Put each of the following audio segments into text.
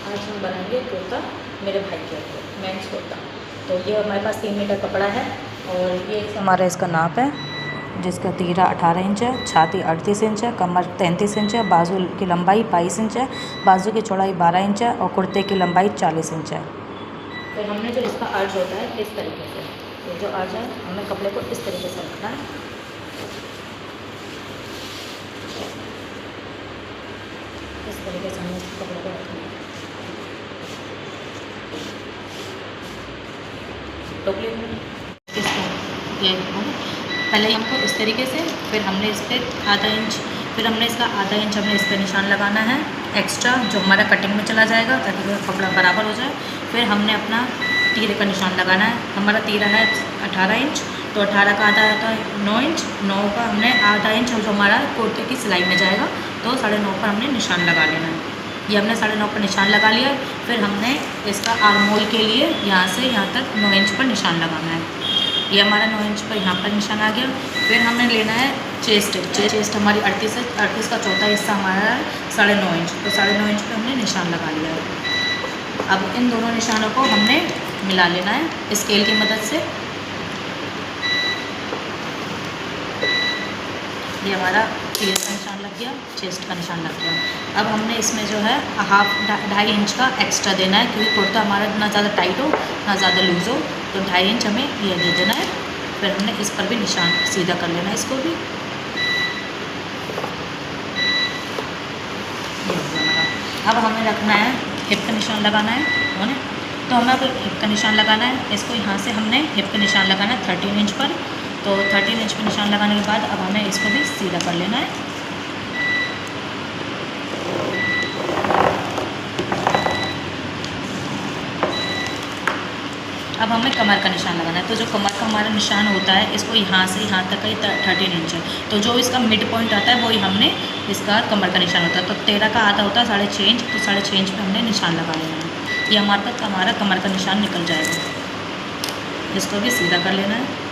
आज हम बनाएंगे कुर्ता मेरे भाई के लिए, मेंस कुर्ता। तो ये हमारे पास 3 मीटर कपड़ा है और ये हमारा इसका नाप है, जिसका तीरा 18 इंच है, छाती 38 इंच है, कमर 33 इंच है, बाजू की लंबाई 22 इंच है, बाजू की चौड़ाई 12 इंच है और कुर्ते की लंबाई 40 इंच है। तो हमने जो इसका अर्ज होता है इस तरीके से, ये जो अर्ज है हमें कपड़े को इस तरीके से रखना है। इस तरीके से हमें कपड़े को रखना है। टोकरी पहले हमको इस तरीके से, फिर हमने इस पर आधा इंच, फिर हमने इसका आधा इंच हमने इस पर निशान लगाना है एक्स्ट्रा, जो हमारा कटिंग में चला जाएगा ताकि कपड़ा बराबर हो जाए। फिर हमने अपना तीरे का निशान लगाना है। हमारा तीरा है 18 इंच, तो 18 का आधा होता है 9 इंच, 9 का हमने आधा इंच जो हमारा कुर्ते की सिलाई में जाएगा, तो 9.5 पर हमने निशान लगा लेना है। ये हमने 9.5 पर निशान लगा लिया। फिर हमने इसका आर्मोल के लिए यहाँ से यहाँ तक 9 इंच पर निशान लगाना है। ये हमारा 9 इंच पर यहाँ पर निशान आ गया। फिर हमें लेना है चेस्ट। चेस्ट हमारी 38 है, 38 का चौथा हिस्सा हमारा है 9.5 इंच, तो 9.5 इंच पर हमने निशान लगा लिया है। अब इन दोनों निशानों को हमने मिला लेना है स्केल की मदद से। ये हमारा तीर का निशान लग गया, चेस्ट का निशान लग गया। अब हमने इसमें जो है 2.5 इंच का एक्स्ट्रा देना है, क्योंकि कुर्ता हमारा ना ज़्यादा टाइट हो ना ज़्यादा लूज़ हो, तो 2.5 इंच हमें ये दे देना है। फिर हमने इस पर भी निशान सीधा कर लेना है, इसको भी। ये हो गया हमारा। अब हमें रखना है हिप का निशान लगाना है ना, तो हमें अब हिप का निशान लगाना है। इसको यहाँ से हमने हिप का निशान लगाना है 13 इंच पर, तो 13 इंच पर निशान लगाने के बाद अब हमें इसको भी सीधा कर लेना है। अब हमें कमर का निशान लगाना है, तो जो कमर का हमारा निशान होता है, इसको यहाँ से यहाँ तक का ही 13 इंच है, तो जो इसका मिड पॉइंट आता है वही हमने इसका कमर का निशान होता है। तो 13 का आधा होता है 6.5 इंच, तो 6.5 इंच पे हमने निशान लगा लेना है। ये हमारा कमर का निशान निकल जाएगा। इसको भी सीधा कर लेना है।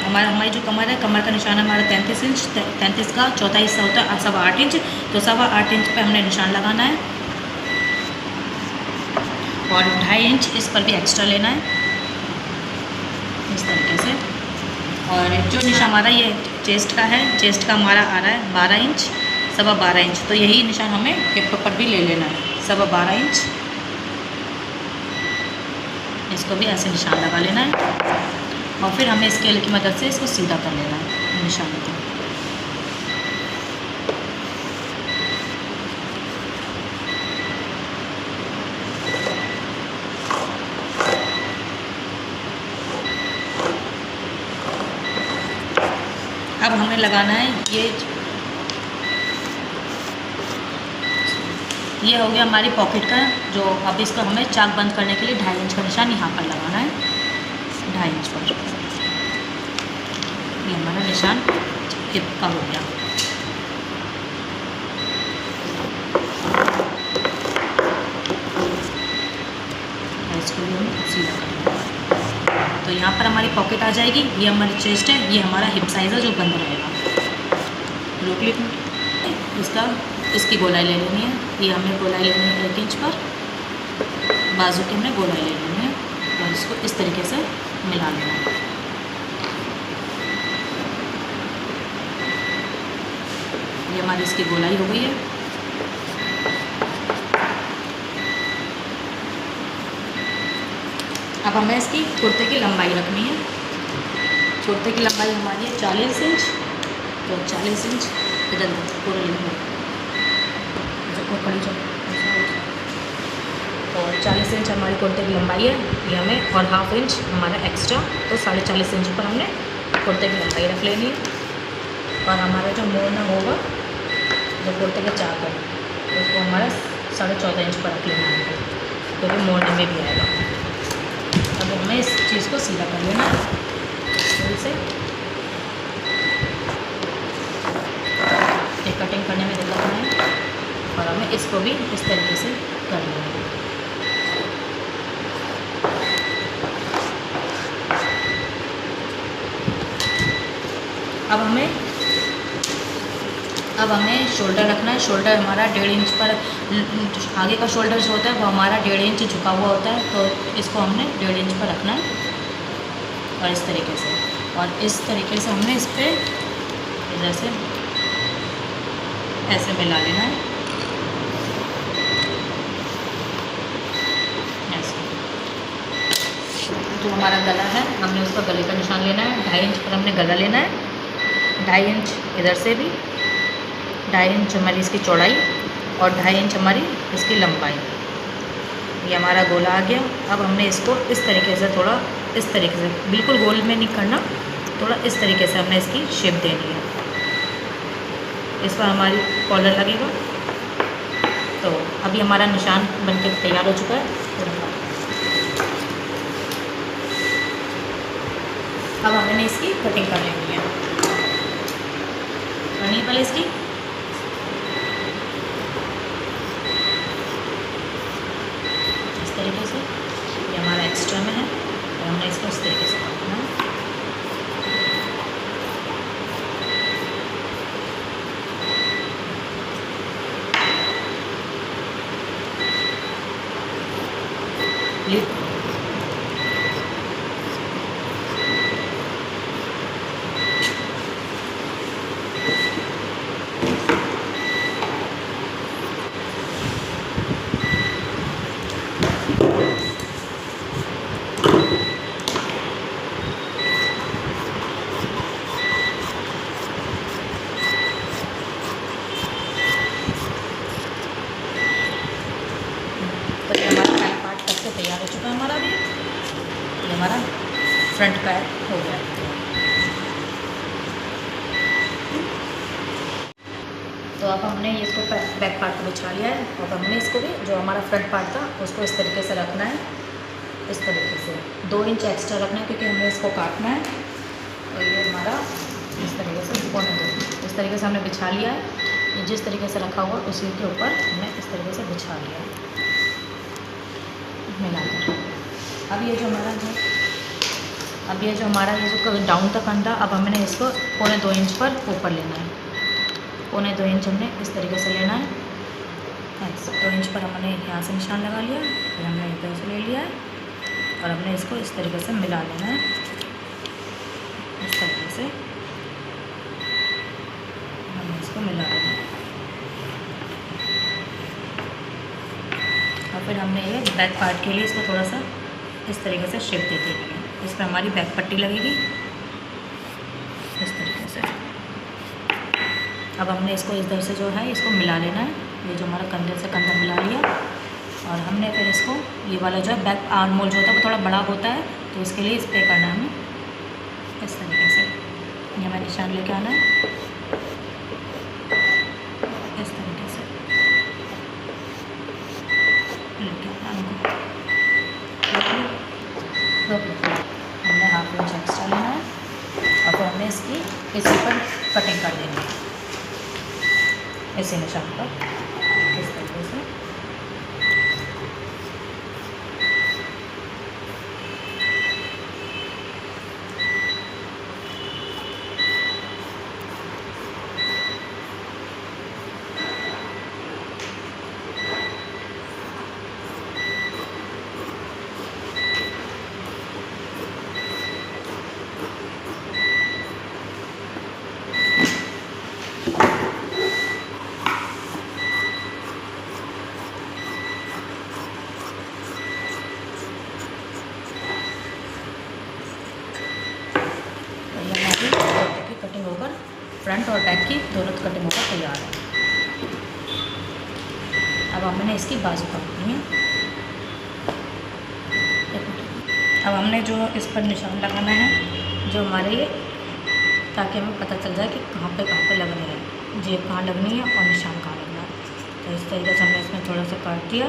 हमारी जो कमर है, कमर का निशान हमारा 33 इंच, 33 का चौथा हिस्सा होता है 8.25 इंच, तो 8.25 इंच पे हमने निशान लगाना है और 2.5 इंच इस पर भी एक्स्ट्रा लेना है इस तरीके से। और जो निशान हमारा ये चेस्ट का है, चेस्ट का हमारा आ रहा है 12 इंच, 12.25 इंच, तो यही निशान हमें हिप पर भी ले लेना है 12.25 इंच। इसको भी ऐसे निशान लगा लेना है और फिर हमें स्केल की मदद से इसको सीधा कर लेना है निशान को। अब हमें लगाना है ये हो गया हमारी पॉकेट का, जो अब इसको हमें चाक बंद करने के लिए 2.5 इंच का निशान यहाँ पर लगाना है, 2.5 इंच पर। ये हमारा निशान हिप का हो गया। इसको भी हम सीधा करेंगे, तो यहाँ पर हमारी पॉकेट आ जाएगी। ये हमारी चेस्ट है, ये हमारा हिप साइज़ है जो बंद रहेगा। रोक ली। इसकी गोलाई ले लेनी है। ये हमें गोलाई लेनी है 1 इंच पर, बाजू की हमें गोलाई ले लेनी है और इसको इस तरीके से मिला लेना है। ये हमारी इसकी गोलाई हो गई है। अब हमें इसकी कुर्ते की लंबाई रखनी है। कुर्ते की लंबाई हमारी है 40 इंच, तो 40 इंच इधर पूरे लेंगे, और 40 इंच हमारी कुर्ते की लंबाई है। ये हमें और 1/2 इंच हमारा एक्स्ट्रा, तो 4.5 इंच पर हमने कुर्ते की लंबाई रख लेनी है। और हमारा जो मोड़ना होगा, जो कुर्ते के चाक है, उसको हमारा 14.5 इंच पर रख लेना है, क्योंकि तो मोड़ने में भी आएगा। अब हमें इस चीज़ को सीधा कर लेना है से। ये कटिंग करने में दिक्कत नहीं है और हमें इसको भी इस तरीके से कर लेना है। अब हमें अब हमें शोल्डर रखना है। शोल्डर हमारा 1.5 इंच पर, आगे का शोल्डर जो होता है वो हमारा 1.5 इंच झुका हुआ होता है, तो इसको हमने 1.5 इंच पर रखना है और इस तरीके से, और इस तरीके से हमने इस पर जैसे ऐसे मिला लेना है, ऐसे। जो हमारा गला है हमने उसका गले का निशान लेना है, 2.5 इंच पर हमने गला लेना है, 2.5 इंच इधर से भी, 2.5 इंच हमारी इसकी चौड़ाई और 2.5 इंच हमारी इसकी लंबाई। ये हमारा गोला आ गया। अब हमने इसको इस तरीके से, थोड़ा इस तरीके से, बिल्कुल गोल में नहीं करना, थोड़ा इस तरीके से हमने इसकी शेप देनी है। इस पर हमारी कॉलर लगेगा। तो अभी हमारा निशान बनके तैयार हो चुका है। अब हमने इसकी कटिंग कर लेनी है। करनी पहले इसकी, इस तरीके से, ये हमारा एक्स्ट्रा में है और हमने इसको इस तरीके से काटना है। तो ये हमारा बैक पार्ट तक से तैयार हो चुका है हमारा। भी ये हमारा फ्रंट पैर हो गया। तो अब हमने ये इसको बैक पार्ट को बिछा लिया है। अब हमने इसको भी, जो हमारा फ्रंट पार्ट था उसको इस तरीके से रखना है, इस तरीके से 2 इंच एक्स्ट्रा रखना है क्योंकि हमें इसको काटना है। और ये हमारा इस तरीके से 1.25 इस तरीके से हमने बिछा लिया है। ये जिस तरीके से रखा हुआ उसी के ऊपर हमने इस तरीके से बिछा लिया है मिलाकर। अब ये जो हमारा ये जो डाउन तक कंधा, अब हमने इसको 1.25 इंच पर ऊपर लेना है। 1.25 इंच हमने इस तरीके से लेना है। 2 इंच पर हमने यहाँ से निशान लगा लिया, फिर हमने इधर से ले लिया है और हमने इसको इस तरीके से मिला लेना है, इस तरीके से हमने इसको मिला लेना है। और फिर हमने ये बैक पार्ट के लिए इसको थोड़ा सा इस तरीके से शेप दे देनी है। इस पर हमारी बैक पट्टी लगेगी इस तरीके से। अब हमने इसको इधर से जो है इसको मिला लेना है। ये जो हमारा कंधे से कंधा मिला लिया और हमने फिर इसको, ये वाला जो है बैक आर्म होल जो होता है वो थोड़ा बड़ा होता है, तो इसके लिए इस पर करना है हमें इस तरीके से। ये हमें निशान लेके आना है इस तरीके से लेके आना हमको। हमने 1/2 इंच एक्स्ट्रा लेना है और फिर हमने इसकी इसी पर कटिंग कर देनी है, इसी निशान पर इस तरीके से। कटिंग होकर फ्रंट और बैक की दोनों कटिंग होकर तैयार है। अब हमने इसकी बाजू काटनी है। अब हमने जो इस पर निशान लगाना है जो हमारे ये, ताकि हमें पता चल जाए कि कहाँ पे लगने है, जेब कहाँ लगनी है और निशान कहाँ लगना है। तो इस तरीके से हमने इसमें थोड़ा सा काट दिया।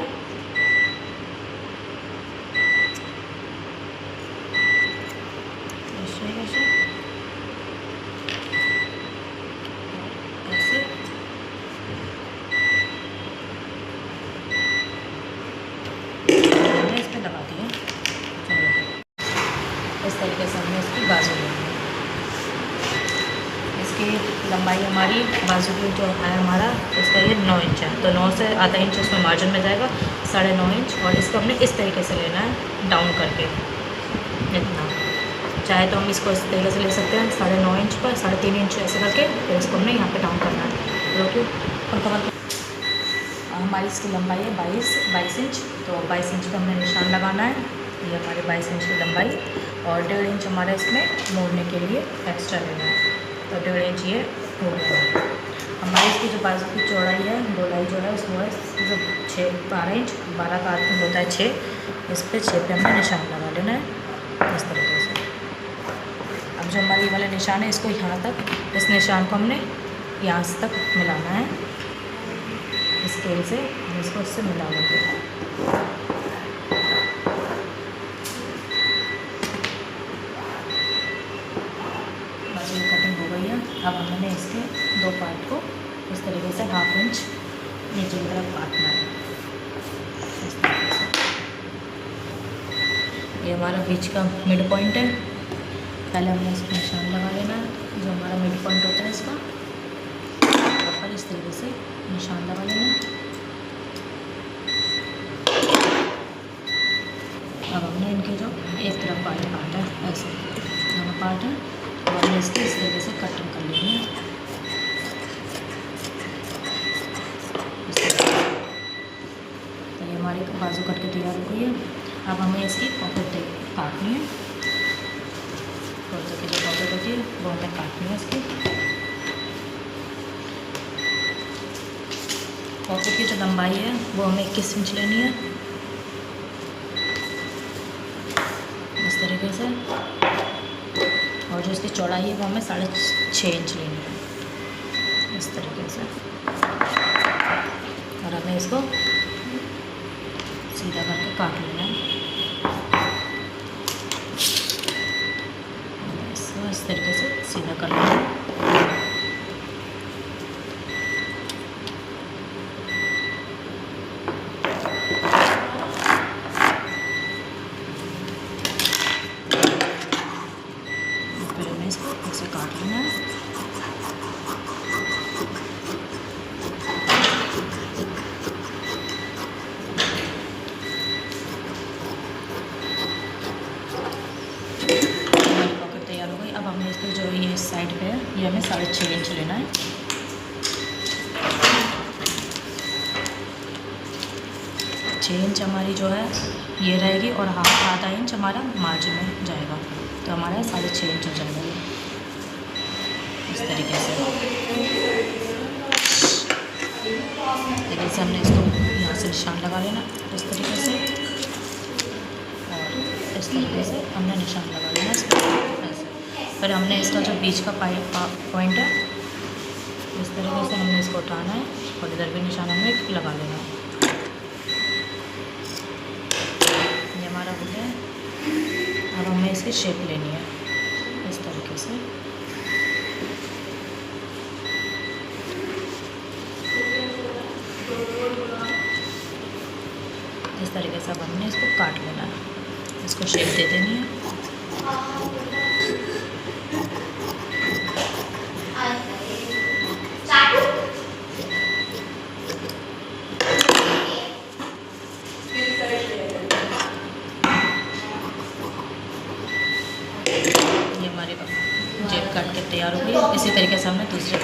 इस तरीके से ऐसे हमने इस पर लगा दिया। इस तरीके से हमने इसकी बाजू लेनी है। इसकी लंबाई लंबाई हमारी बाजू की जो है हमारा इसका ये 9 इंच है, तो 9 से आधा इंच इसमें मार्जिन में जाएगा, 9.5 इंच। और इसको हमने इस तरीके से लेना है डाउन करके, इतना। चाहे तो हम इसको इस तरीके से ले सकते हैं 9.5 इंच पर 3.5 इंच ऐसे करके, फिर इसको हमने यहाँ पे डाउन करना है। रोकिए और कवर। हमारी इसकी लंबाई है 22 इंच, तो 22 इंच का हमने निशान लगाना है। ये हमारे 22 इंच की लंबाई, और 1.5 इंच हमारा इसमें मोड़ने के लिए एक्स्ट्रा लेना है, तो 1.5 इंच ये हो गया। हमारी इसकी जो बाजू की चौड़ाई है, गोलाई जो है उसको है 12 इंच, 12 का आदमी होता है 6, इस पर 6 पे हमें निशान लगा लेना है इस तरीके से। अब जो हमारी वाला निशान है इसको यहाँ तक, इस निशान को हमने यहाँ तक मिलाना है स्केल से, इसको इससे मिला लेंगे। बस ये कटिंग हो गई है। अब हमने इसके 2 पार्ट को इस तरीके से 1/2 इंच नीचे की तरफ काटना है इस तरीके से। ये हमारा बीच का मिड पॉइंट है, पहले हमने इसको निशान लगा लेना है जो हमारा मिड पॉइंट होता है इसका, और इस तरीके से निशान लगा लेना है। अब हमने इनके जो एक तरफ वाले पार्ट है, ऐसे दोनों पार्ट है, तो हमने इसकी इस तरीके से कटिंग कर लेनी है। तो ये हमारी बाजू कट के तैयार हो गई है। अब हमें इसकी पॉकेट काटनी है, कुर्ते की जो पॉकेट होती है वो हमें काटनी है। इसकी पॉकेट की जो लंबाई है वो हमें 21 इंच लेनी है इस तरीके से, और जो इसकी चौड़ाई है वो हमें 6.5 इंच लेनी है इस तरीके से। और हमें इसको सीधा करके काट लेना है इसको इस तरीके से सीधा कर लेना है। इसे काट लेना है। हमारी पॉकेट तैयार हो गई। अब हमने इसके जो ये साइड पे है ये हमें 6.5 इंच लेना है। 6 इंच हमारी जो है ये रहेगी, और आधा इंच हमारा मार्जिन में जाएगा, तो हमारा 6.5 इंच हो जाएगा ये इस तरीके से। हमने इसको यहाँ से निशान लगा लेना इस तरीके से, और इस तरीके से हमने निशान लगा लेना इस पर ऐसे। फिर हमने इसका जो बीच का पॉइंट है इस तरीके से हमने इसको उठाना है, और इधर भी निशान हमें लगा लेना है। ये हमारा हो गया। अब हमें इसकी शेप लेनी है इस तरीके से। इस तरीके से अब हमने इसको काट लेना है, इसको शेप दे देनी है। ये हमारी जेब काट के तैयार हो गई। इसी तरीके से हमने दूसरे